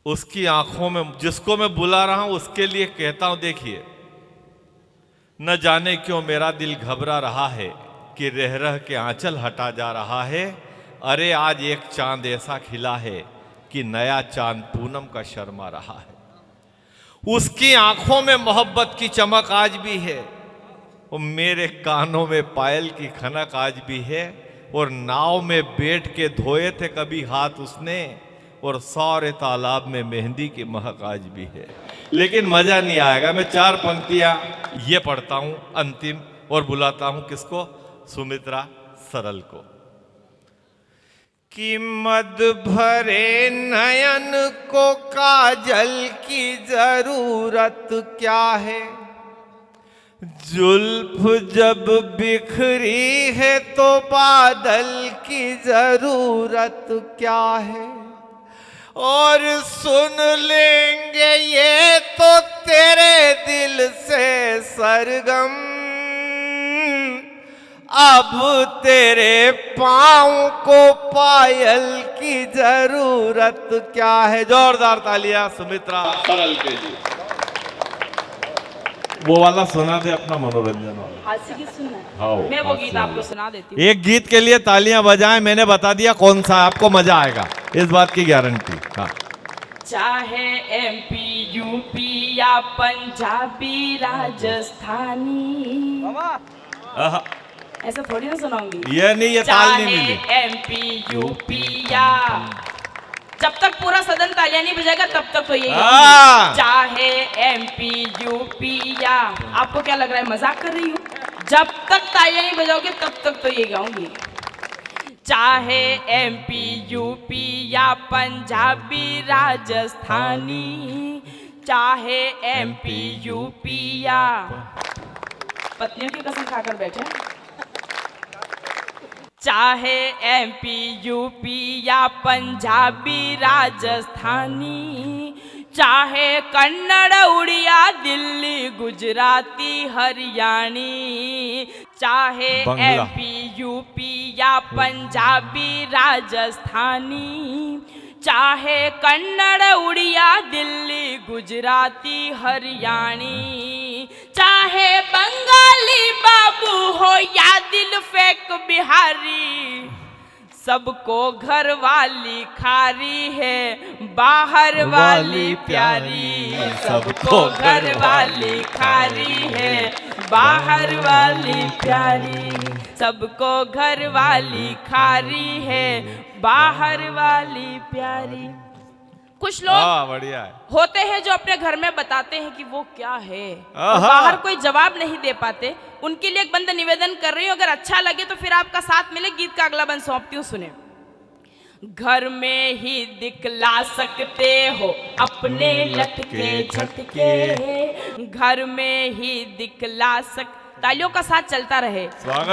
उसकी आंखों में, जिसको मैं बुला रहा हूं उसके लिए कहता हूं, देखिए, न जाने क्यों मेरा दिल घबरा रहा है कि रह रह के आंचल हटा जा रहा है। अरे आज एक चांद ऐसा खिला है कि नया चांद पूनम का शर्मा रहा है। उसकी आंखों में मोहब्बत की चमक आज भी है, और मेरे कानों में पायल की खनक आज भी है। और नाव में बैठ के धोए थे कभी हाथ उसने, और सारे तालाब में मेहंदी की महक आज भी है। लेकिन मजा नहीं आएगा। मैं 4 पंक्तियां ये पढ़ता हूं अंतिम, और बुलाता हूं किसको? सुमित्रा सरल को। कि मद भरे नयन को काजल की जरूरत क्या है, जुल्फ जब बिखरी है तो बादल की जरूरत क्या है। और सुन लेंगे ये तो तेरे दिल से सरगम, अब तेरे पाँव को पायल की जरूरत क्या है। जोरदार तालियां सुमित्रा सरल के लिए। वो वाला सुना दे, अपना मनोरंजन वाला। हास्य गीत सुनना है? हाँ, मैं वो गीत आपको सुना देती हूँ। एक गीत के लिए तालियां बजाएं, मैंने बता दिया कौन सा, आपको मजा आएगा, इस बात की गारंटी। हाँ। चाहे एमपी यूपी या पंजाबी राजस्थानी, ऐसा थोड़ी ना सुनाऊंगी। ये नहीं, ये ताल नहीं मिली। चाहे एमपी यूपी या, जब तक पूरा सदन तालियां नहीं बजाएगा तब तक तो यही गाऊंगी। चाहे एमपी यूपी या, आपको क्या लग रहा है मजाक कर रही हूँ? जब तक तालियां नहीं बजाओगे तब तक तो यही गाऊंगी। चाहे एमपी यूपी या पंजाबी राजस्थानी, चाहे एमपी यूपी या, पत्नियों की कसम खाकर बैठे। चाहे एमपी यूपी या पंजाबी राजस्थानी, चाहे कन्नड़ उड़िया दिल्ली गुजराती हरियाणी, चाहे एमपी यूपी या पंजाबी राजस्थानी, चाहे कन्नड़ उड़िया दिल्ली गुजराती हरियाणी, चाहे बंगाली बाबू हो या दिल फेंक बिहारी, सबको घर वाली खारी है, बाहर वाली प्यारी। सबको घर वाली खारी है, बाहर वाली प्यारी। सबको घर वाली खारी है, बाहर वाली प्यारी। कुछ लोग बढ़िया है। होते हैं जो अपने घर में बताते हैं कि वो क्या है, और बाहर कोई जवाब नहीं दे पाते। उनके लिए एक बंदा निवेदन कर रही हूँ, अगर अच्छा लगे तो फिर आपका साथ मिले। गीत का अगला बंद सौंपती हूँ, सुने। घर में ही दिखला सकते हो अपने लटके झटके, घर में ही दिखला सक, तालियों का साथ चलता रहे।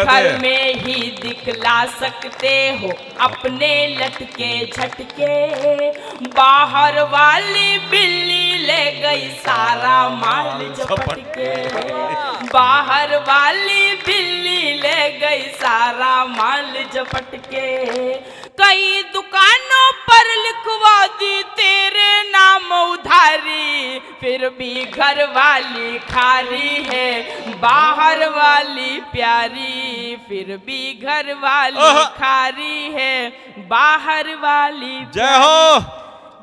घर में ही दिखला सकते हो अपने लटके झटके, बाहर वाली बिल्ली ले गई सारा माल झपट के, बाहर वाली बिल्ली ले गई सारा माल झपट के। कई दुकानों पर लिखवा दी तेरे नाम उधारी, फिर भी घर वाली खारी है, बाहर वाली प्यारी। फिर भी घर वाली खारी है, बाहर वाली प्यारी। जय हो।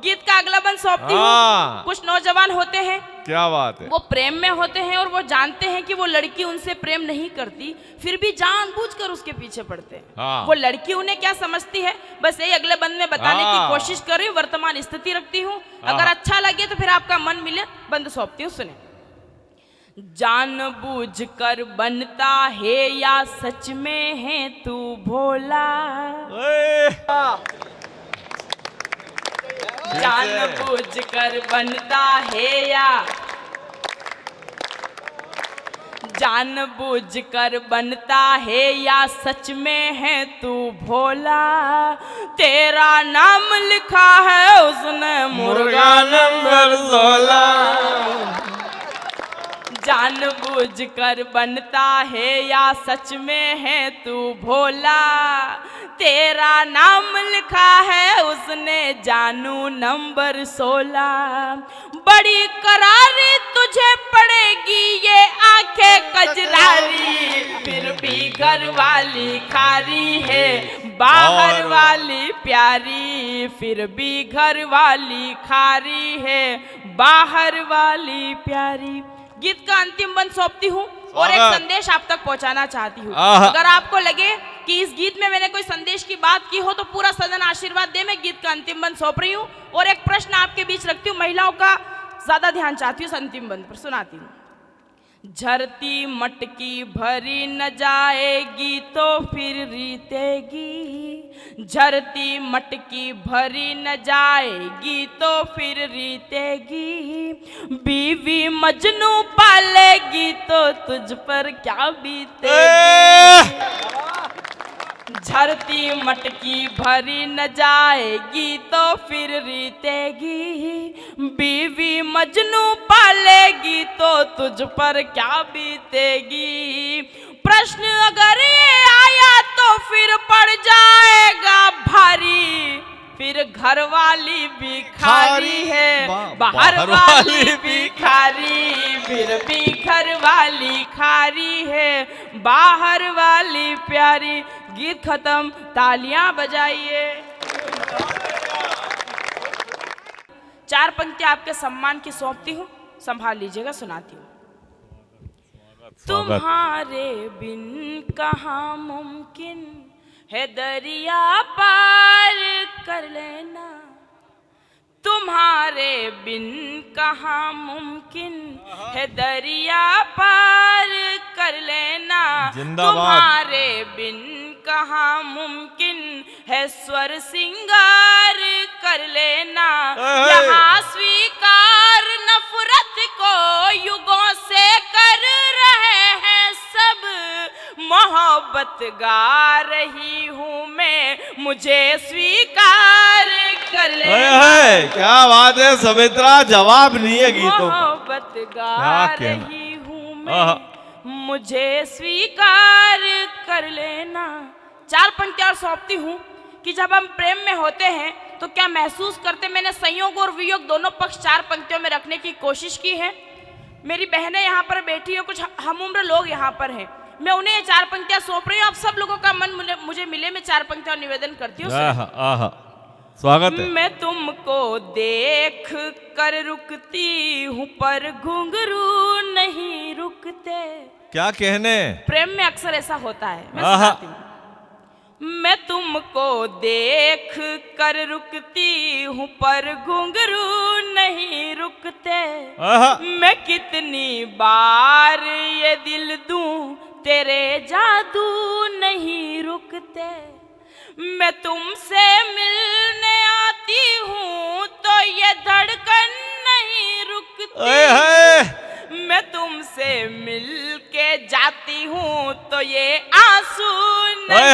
गीत का अगला बंद सौंपती हूँ। कुछ नौजवान होते हैं, क्या बात है, वो प्रेम में होते हैं और वो जानते हैं कि वो लड़की उनसे प्रेम नहीं करती, फिर भी जानबूझकर उसके पीछे पड़ते हैं। वो लड़की उन्हें क्या समझती है, बस यही अगले बंद में बताने की कोशिश कर रही हूँ, वर्तमान स्थिति रखती हूँ। अगर अच्छा लगे तो फिर आपका मन मिले, बंद सौंपती हूँ, सुने। जानबूझकर बनता है या सच में है तू भोला, जानबूझकर बनता है या, जानबूझकर बनता है या सच में है तू भोला, तेरा नाम लिखा है उसने मुर्गा नंबर 16। जानबूझ बुझ कर बनता है या सच में है तू भोला, तेरा नाम लिखा है उसने जानू नंबर 16। बड़ी करारी तुझे पड़ेगी ये आंखें कजरारी, फिर भी घर वाली खारी है बाहर वाली प्यारी, फिर भी घर वाली खारी है बाहर वाली प्यारी। गीत का अंतिम बंद सौंपती हूँ और एक संदेश आप तक पहुंचाना चाहती हूँ। अगर आपको लगे कि इस गीत में मैंने कोई संदेश की बात की हो तो पूरा सदन आशीर्वाद दे। मैं गीत का अंतिम बंद सौंप रही हूँ और एक प्रश्न आपके बीच रखती हूँ, महिलाओं का ज्यादा ध्यान चाहती हूँ, अंतिम बंद पर सुनाती हूँ। झरती मटकी भरी न जाएगी तो फिर रीतेगी, झरती मटकी भरी न जाएगी तो फिर रीतेगी, बीवी मजनू पालेगी तो तुझ पर क्या बीतेगी। झरती मटकी भरी न जाएगी तो फिर रीतेगी, बीवी मजनू पालेगी तो तुझ पर क्या बीतेगी। प्रश्न अगर ये आया तो फिर पड़ जाएगा भारी, फिर घर वाली भिखारी है बाहर वाली भिखारी, फिर भी घर वाली खारी है बाहर वाली प्यारी। गीत खत्म, तालियां बजाइए। 4 पंक्तियां आपके सम्मान की सौंपती हूँ, संभाल लीजिएगा, सुनाती हूँ। तुम्हारे बिन कहाँ मुमकिन है दरिया पार कर लेना, तुम्हारे बिन कहाँ मुमकिन है दरिया पार कर लेना, तुम्हारे बिन कहाँ मुमकिन है स्वर सिंगार कर लेना। यहाँ स्वीकार नफरत को युगों से कर रहे हैं सब, मोहब्बत गा रही हूँ मैं, मुझे स्वीकार कर लेना। क्या बात है सुमित्रा, जवाब नहीं है गीतों। मोहब्बत गा रही हूँ मैं, मुझे स्वीकार कर लेना। 4 पंक्तियां सौंपती हूँ कि जब हम प्रेम में होते हैं तो क्या महसूस करते। मैंने संयोग और वियोग दोनों पक्ष 4 पंक्तियों में रखने की कोशिश की है। मेरी बहनें यहाँ पर बैठी है, कुछ हम उम्र लोग यहाँ पर हैं, मैं उन्हें ये 4 पंक्तियां सौंप रही हूँ। आप सब लोगों का मन मुझे मिले, मैं 4 पंक्तियां निवेदन करती हूँ। स्वागत है। मैं तुमको देख कर रुकती हूँ पर घुंघरू नहीं रुकते। क्या कहने, प्रेम में अक्सर ऐसा होता है। मैं सुनाती हूँ। मैं तुमको देख कर रुकती हूँ पर घुंघरू नहीं रुकते, मैं कितनी बार ये दिल दूं तेरे जादू नहीं रुकते। मैं तुमसे मिलने आती हूँ तो ये धड़कन नहीं रुकती, मैं तुमसे मिल के जाती हूँ तो ये आंसू नहीं